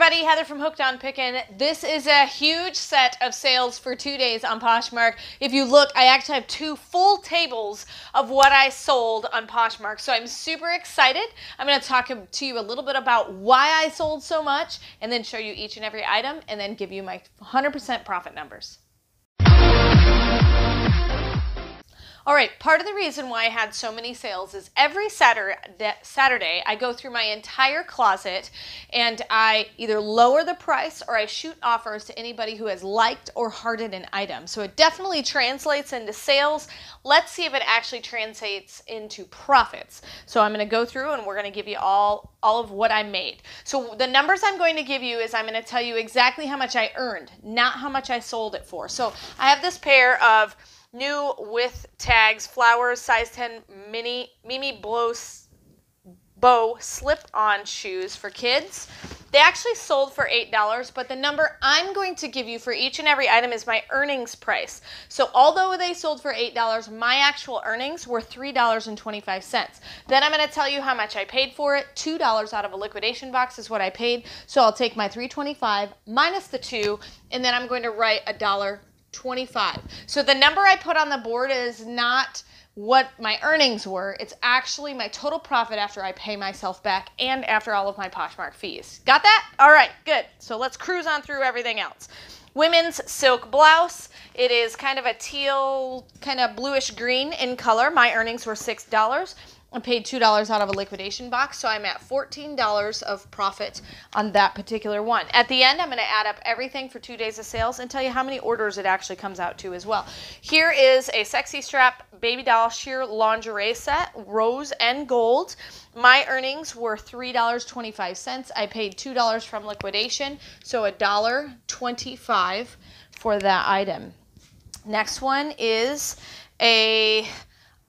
everybody, Heather from Hooked on Pickin. This is a huge set of sales for 2 days on Poshmark. If you look, I actually have 2 full tables of what I sold on Poshmark. So I'm super excited. I'm going to talk to you a little bit about why I sold so much and then show you each and every item and then give you my 100% profit numbers. All right, part of the reason why I had so many sales is every Saturday I go through my entire closet and I either lower the price or I shoot offers to anybody who has liked or hearted an item. So it definitely translates into sales. Let's see if it actually translates into profits. So I'm going to go through and we're going to give you all of what I made. So the numbers I'm going to give you is I'm going to tell you exactly how much I earned, not how much I sold it for. So I have this pair of new with tags, flowers, size 10 Mimi Bow slip-on shoes for kids. They actually sold for $8, but the number I'm going to give you for each and every item is my earnings price. So although they sold for $8, my actual earnings were $3.25. Then I'm going to tell you how much I paid for it. $2 out of a liquidation box is what I paid. So I'll take my $3.25 minus the 2, and then I'm going to write $1.25. So the number I put on the board is not what my earnings were. It's actually my total profit after I pay myself back and after all of my Poshmark fees. Got that? All right, good. So let's cruise on through everything else. Women's silk blouse. It is kind of a teal, kind of bluish green in color. My earnings were $6. I paid $2 out of a liquidation box, so I'm at $14 of profit on that particular one. At the end, I'm going to add up everything for 2 days of sales and tell you how many orders it actually comes out to as well. Here is a sexy strap baby doll sheer lingerie set, rose and gold. My earnings were $3.25. I paid $2 from liquidation, so $1.25 for that item. Next one is a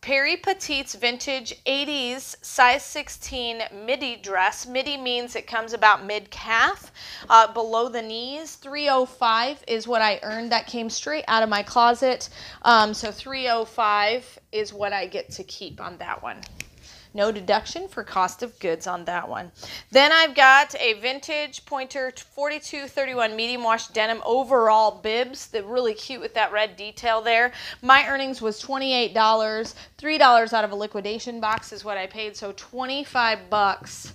Perry Petite's vintage 80s size 16 midi dress. Midi means it comes about mid-calf, below the knees. $3.05 is what I earned. That came straight out of my closet. So $3.05 is what I get to keep on that one. No deduction for cost of goods on that one. Then I've got a vintage Pointer 4231 medium wash denim overall bibs. They're really cute with that red detail there. My earnings was $28. $3 out of a liquidation box is what I paid. So $25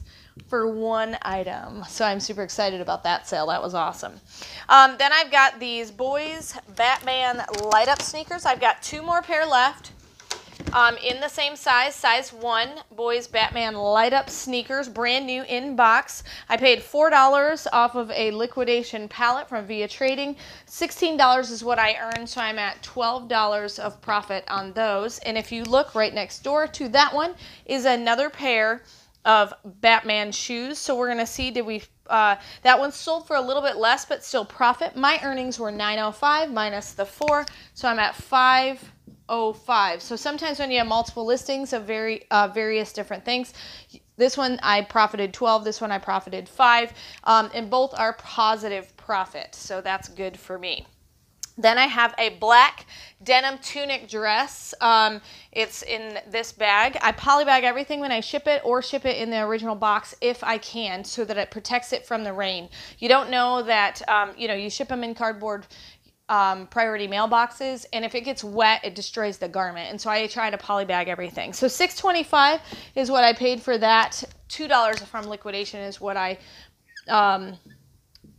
for one item. So I'm super excited about that sale. That was awesome. Then I've got these boys Batman light up sneakers. I've got 2 more pair left. In the same size, size 1, boys Batman light up sneakers, brand new in box. I paid $4 off of a liquidation pallet from Via Trading. $16 is what I earned, so I'm at $12 of profit on those. And if you look right next door to that one is another pair of Batman shoes. So we're going to see, did we that one sold for a little bit less, but still profit. My earnings were $9.05 minus the 4, so I'm at $5.05. So sometimes when you have multiple listings of various different things, this one I profited 12, this one I profited 5, and both are positive profit. So that's good for me. Then I have a black denim tunic dress. It's in this bag. I polybag everything when I ship it or ship it in the original box if I can so that it protects it from the rain. You don't know that, you ship them in cardboard priority mailboxes, and if it gets wet, it destroys the garment. And so I try to polybag everything. So $6.25 is what I paid for that. $2 from liquidation is what I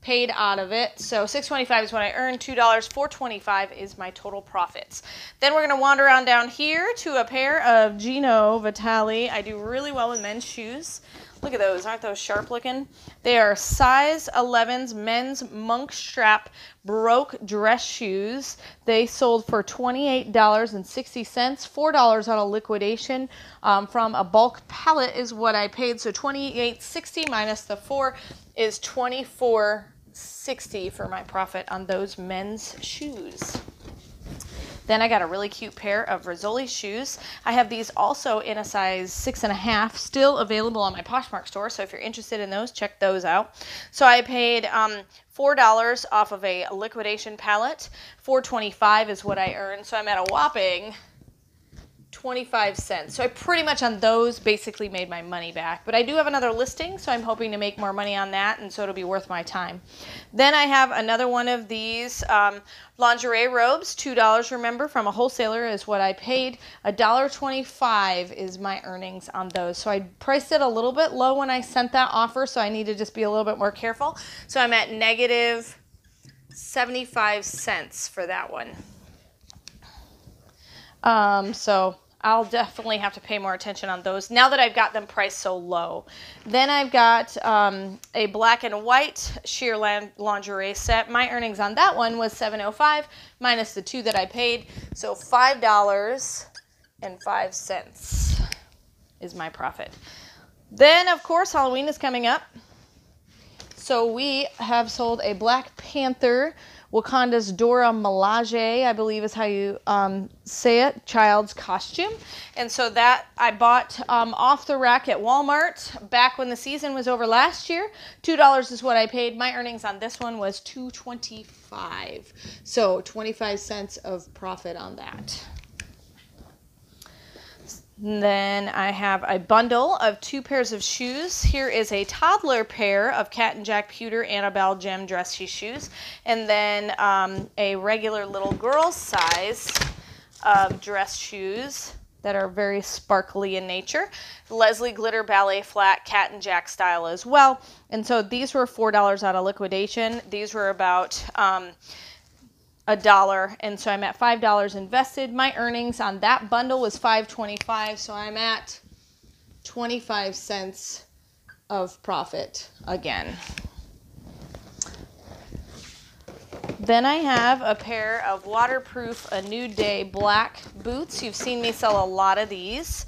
paid out of it. So $6.25 is what I earned. $2, $4.25 is my total profits. Then we're going to wander around down here to a pair of Gino Vitali. I do really well with men's shoes. Look at those. Aren't those sharp looking? They are size 11s men's monk strap Baroque dress shoes. They sold for $28.60. $4 on a liquidation from a bulk pallet is what I paid. So $28.60 minus the 4 is $24.60 for my profit on those men's shoes. Then I got a really cute pair of Rizzoli shoes. I have these also in a size 6.5, still available on my Poshmark store. So if you're interested in those, check those out. So I paid $4 off of a liquidation pallet. $4.25 is what I earned. So I'm at a whopping 25 cents. So I pretty much on those basically made my money back. But I do have another listing, so I'm hoping to make more money on that, and so it'll be worth my time. Then I have another one of these lingerie robes, $2, remember, from a wholesaler is what I paid. $1.25 is my earnings on those. So I priced it a little bit low when I sent that offer, so I need to just be a little bit more careful. So I'm at negative 75 cents for that one. So I'll definitely have to pay more attention on those now that I've got them priced so low. Then I've got a black and white sheer lingerie set. My earnings on that one was $7.05 minus the $2 that I paid. So $5.05 is my profit. Then, of course, Halloween is coming up. So we have sold a Black Panther Wakanda's Dora Milaje, I believe is how you say it, child's costume. And so that I bought off the rack at Walmart back when the season was over last year. $2 is what I paid. My earnings on this one was $2.25. So 25 cents of profit on that. And then I have a bundle of 2 pairs of shoes. Here is a toddler pair of Cat and Jack Pewter Annabelle Gem dressy shoes. And then a regular little girl size of dress shoes that are very sparkly in nature. Leslie Glitter Ballet Flat Cat and Jack style as well. And so these were $4 out of liquidation. These were about $1, and so I'm at $5 invested. My earnings on that bundle was $5.25, so I'm at 25 cents of profit again. Then I have a pair of waterproof A New Day black boots. You've seen me sell a lot of these.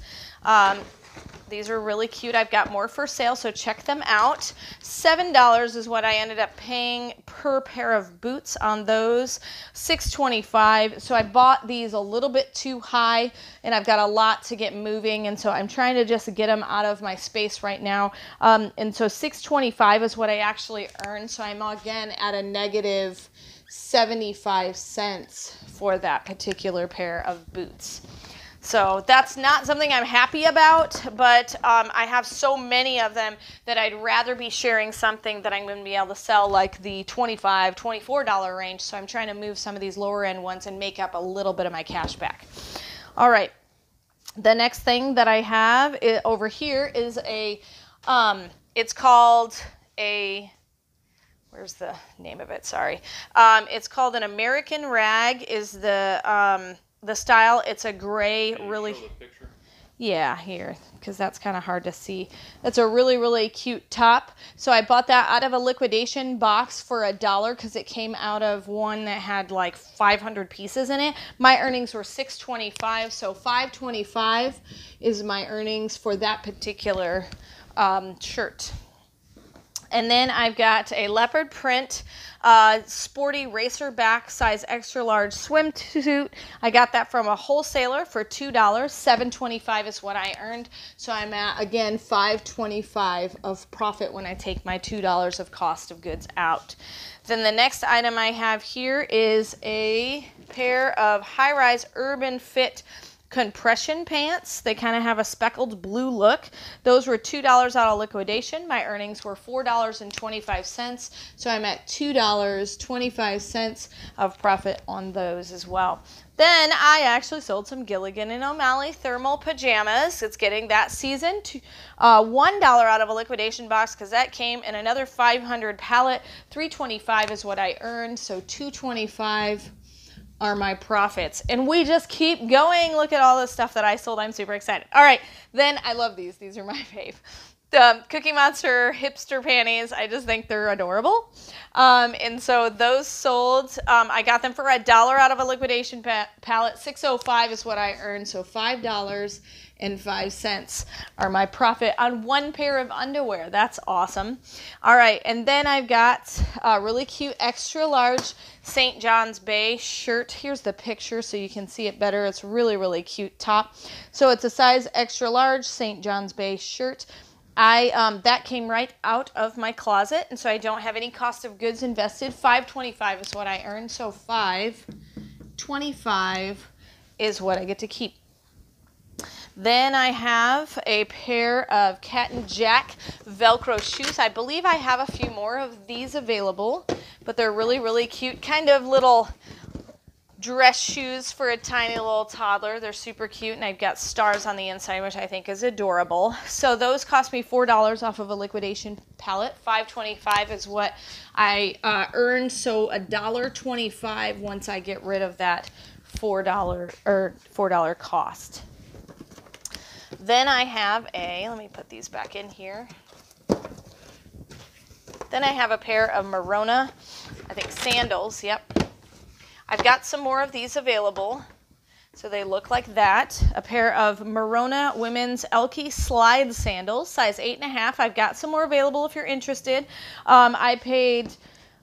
These are really cute. I've got more for sale, so check them out. $7 is what I ended up paying per pair of boots on those. $6.25. So I bought these a little bit too high, and I've got a lot to get moving, and so I'm trying to just get them out of my space right now. And so $6.25 is what I actually earned. So I'm again at a negative 75 cents for that particular pair of boots. So that's not something I'm happy about, but I have so many of them that I'd rather be sharing something that I'm going to be able to sell like the $25, $24 range. So I'm trying to move some of these lower end ones and make up a little bit of my cash back. All right. The next thing that I have over here is a, it's called a, where's the name of it? Sorry. It's called an American Rag is the style. It's a gray, really, yeah, here, because that's kind of hard to see. It's a really, really cute top. So I bought that out of a liquidation box for $1 because it came out of one that had like 500 pieces in it. My earnings were $6.25, so $5.25 is my earnings for that particular shirt. And then I've got a leopard print sporty racer back size extra large swimsuit. I got that from a wholesaler for $2. $7.25 is what I earned. So I'm at, again, $5.25 of profit when I take my $2 of cost of goods out. Then the next item I have here is a pair of high-rise urban fit compression pants. They kind of have a speckled blue look. Those were $2 out of liquidation. My earnings were $4.25. So I'm at $2.25 of profit on those as well. Then I actually sold some Gilligan and O'Malley thermal pajamas. It's getting that season to $1 out of a liquidation box because that came in another 500 pallet. $3.25 is what I earned. So $2.25 are my profits. And we just keep going. Look at all the stuff that I sold. I'm super excited. All right. Then I love these. These are my fave. The Cookie Monster hipster panties. I just think they're adorable. And so those sold. I got them for $1 out of a liquidation pallet. $6.05 is what I earned. So $5.05 are my profit on one pair of underwear. That's awesome. All right. And then I've got a really cute extra large St. John's Bay shirt. Here's the picture so you can see it better. It's really, really cute top. So it's a size extra large St. John's Bay shirt. That came right out of my closet, and so I don't have any cost of goods invested. $5.25 is what I earned, so $5.25 is what I get to keep. Then I have a pair of Cat and Jack Velcro shoes. I believe I have a few more of these available, but they're really, really cute. Kind of little dress shoes for a tiny little toddler. They're super cute, and I've got stars on the inside, which I think is adorable. So those cost me $4 off of a liquidation pallet. $5.25 is what I earned, so $1.25 once I get rid of that $4 cost. Then I have let me put these back in here. Then I have a pair of Merona, I think sandals, yep. I've got some more of these available, so they look like that. A pair of Merona women's Elky slide sandals, size 8.5. I've got some more available if you're interested. I paid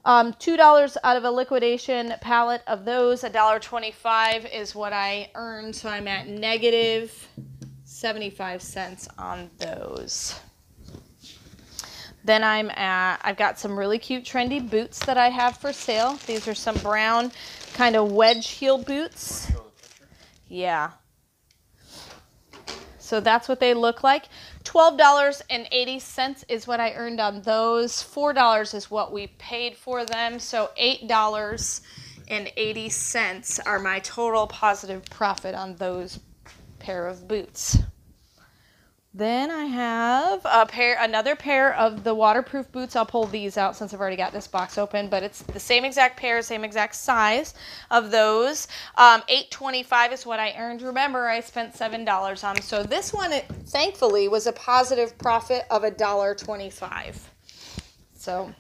$2 out of a liquidation pallet of those. $1.25 is what I earned, so I'm at negative 75 cents on those. Then I've got some really cute trendy boots that I have for sale. These are some brown kind of wedge heel boots. Yeah. So that's what they look like. $12.80 is what I earned on those. $4 is what we paid for them. So $8.80 are my total positive profit on those pair of boots. Then I have another pair of the waterproof boots. I'll pull these out since I've already got this box open, but it's the same exact pair, same exact size of those. $8.25 is what I earned. Remember, I spent $7 on them. So this one, thankfully, was a positive profit of $1.25. So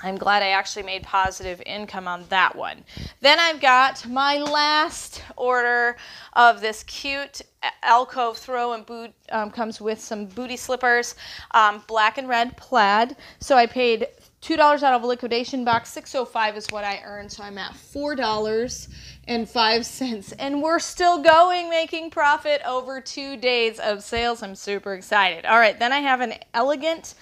I'm glad I actually made positive income on that one. Then I've got my last order of this cute alcove throw and boot. Comes with some booty slippers, black and red plaid. So I paid $2 out of a liquidation box. $6.05 is what I earned. So I'm at $4.05. And we're still going, making profit over 2 days of sales. I'm super excited. All right, then I have an elegant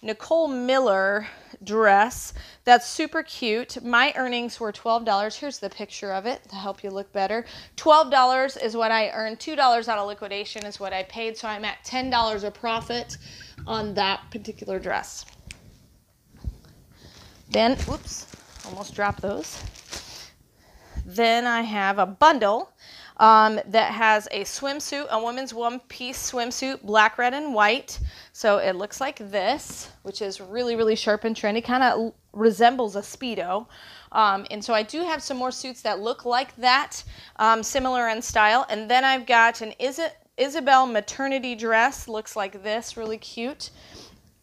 Nicole Miller dress that's super cute. My earnings were $12. Here's the picture of it to help you look better. $12 is what I earned. $2 out of liquidation is what I paid. So I'm at $10 of profit on that particular dress. Then, whoops, almost dropped those. Then I have a bundle that has a swimsuit, a women's one-piece swimsuit, black, red, and white. So it looks like this, which is really, really sharp and trendy. Kind of resembles a Speedo. And so I do have some more suits that look like that, similar in style. And then I've got an Isabel maternity dress. Looks like this, really cute.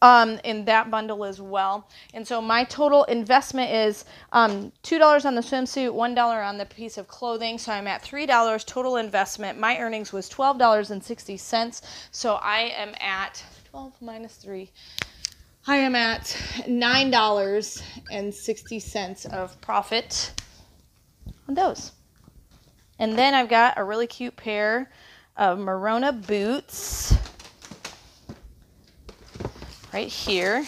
In that bundle as well. And so my total investment is $2 on the swimsuit, $1 on the piece of clothing. So I'm at $3 total investment. My earnings was $12.60. So I am at 12 minus 3. I am at $9.60 of profit on those. And then I've got a really cute pair of Merona boots right here.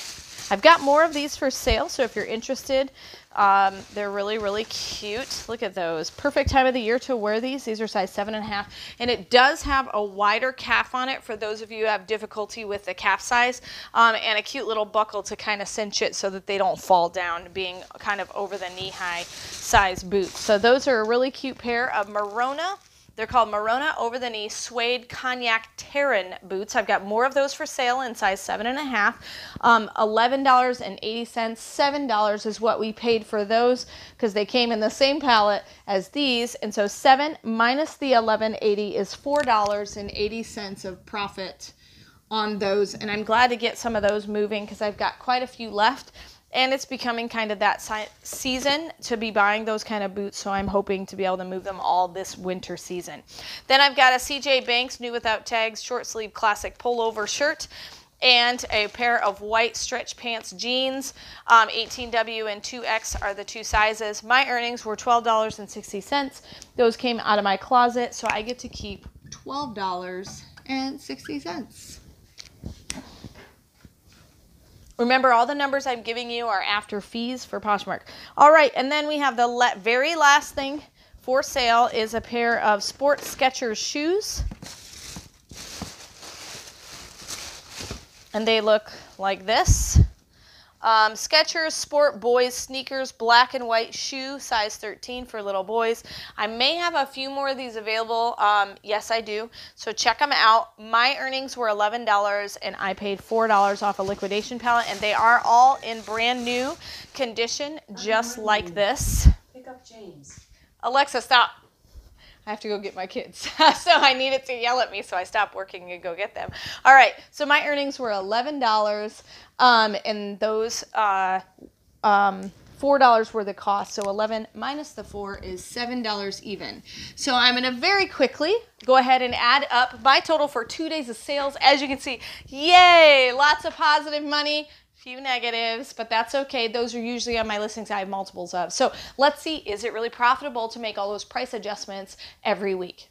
I've got more of these for sale, so if you're interested, they're really, really cute. Look at those. Perfect time of the year to wear these. These are size 7.5, and it does have a wider calf on it for those of you who have difficulty with the calf size, and a cute little buckle to kind of cinch it so that they don't fall down, being kind of over the knee-high size boots. So those are a really cute pair of Merona. They're called Merona over-the-knee suede cognac Terran boots. I've got more of those for sale in size 7.5. $11.80. $7 is what we paid for those because they came in the same pallet as these. And so 7 minus the $11.80 is $4.80 of profit on those. And I'm glad to get some of those moving because I've got quite a few left. And it's becoming kind of that season to be buying those kind of boots, so I'm hoping to be able to move them all this winter season. Then I've got a CJ Banks new without tags short sleeve classic pullover shirt and a pair of white stretch pants jeans. 18W and 2X are the two sizes. My earnings were $12.60. Those came out of my closet, so I get to keep $12.60. Remember, all the numbers I'm giving you are after fees for Poshmark. All right, and then we have the very last thing for sale is a pair of sport Skechers shoes. And they look like this. Skechers Sport Boys Sneakers, black and white shoe, size 13 for little boys. I may have a few more of these available. Yes, I do. So check them out. My earnings were $11 and I paid $4 off a liquidation pallet, and they are all in brand new condition, just like this. Pick up James. Alexa, stop. I have to go get my kids. So I needed to yell at me, so I stopped working and go get them. All right, so my earnings were $11, and those $4 were the cost. So 11 minus the 4 is $7 even. So I'm going to very quickly go ahead and add up my total for 2 days of sales. As you can see, yay, lots of positive money. Few negatives, but that's okay. Those are usually on my listings I have multiples of. So let's see, is it really profitable to make all those price adjustments every week?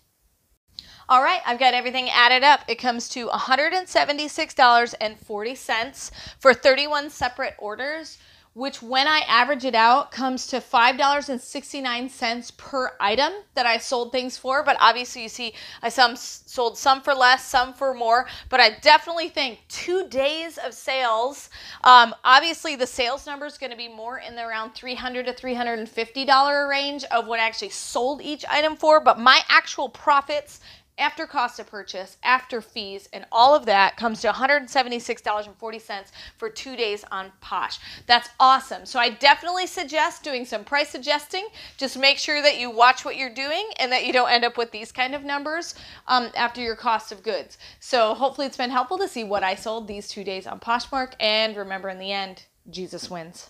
All right, I've got everything added up. It comes to $176.40 for 31 separate orders, which when I average it out comes to $5.69 per item that I sold things for. But obviously you see I sold some for less, some for more, but I definitely think 2 days of sales, obviously the sales number is going to be more in the around $300 to $350 range of what I actually sold each item for, but my actual profits after cost of purchase, after fees, and all of that comes to $176.40 for 2 days on Posh. That's awesome. So I definitely suggest doing some price adjusting. Just make sure that you watch what you're doing and that you don't end up with these kind of numbers after your cost of goods. So hopefully it's been helpful to see what I sold these 2 days on Poshmark. And remember, in the end, Jesus wins.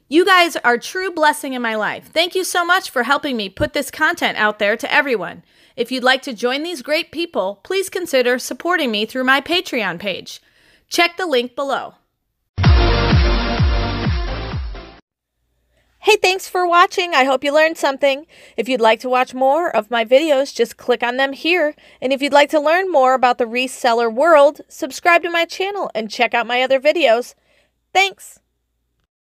You guys are a true blessing in my life. Thank you so much for helping me put this content out there to everyone. If you'd like to join these great people, please consider supporting me through my Patreon page. Check the link below. Hey, thanks for watching. I hope you learned something. If you'd like to watch more of my videos, just click on them here. And if you'd like to learn more about the reseller world, subscribe to my channel and check out my other videos. Thanks.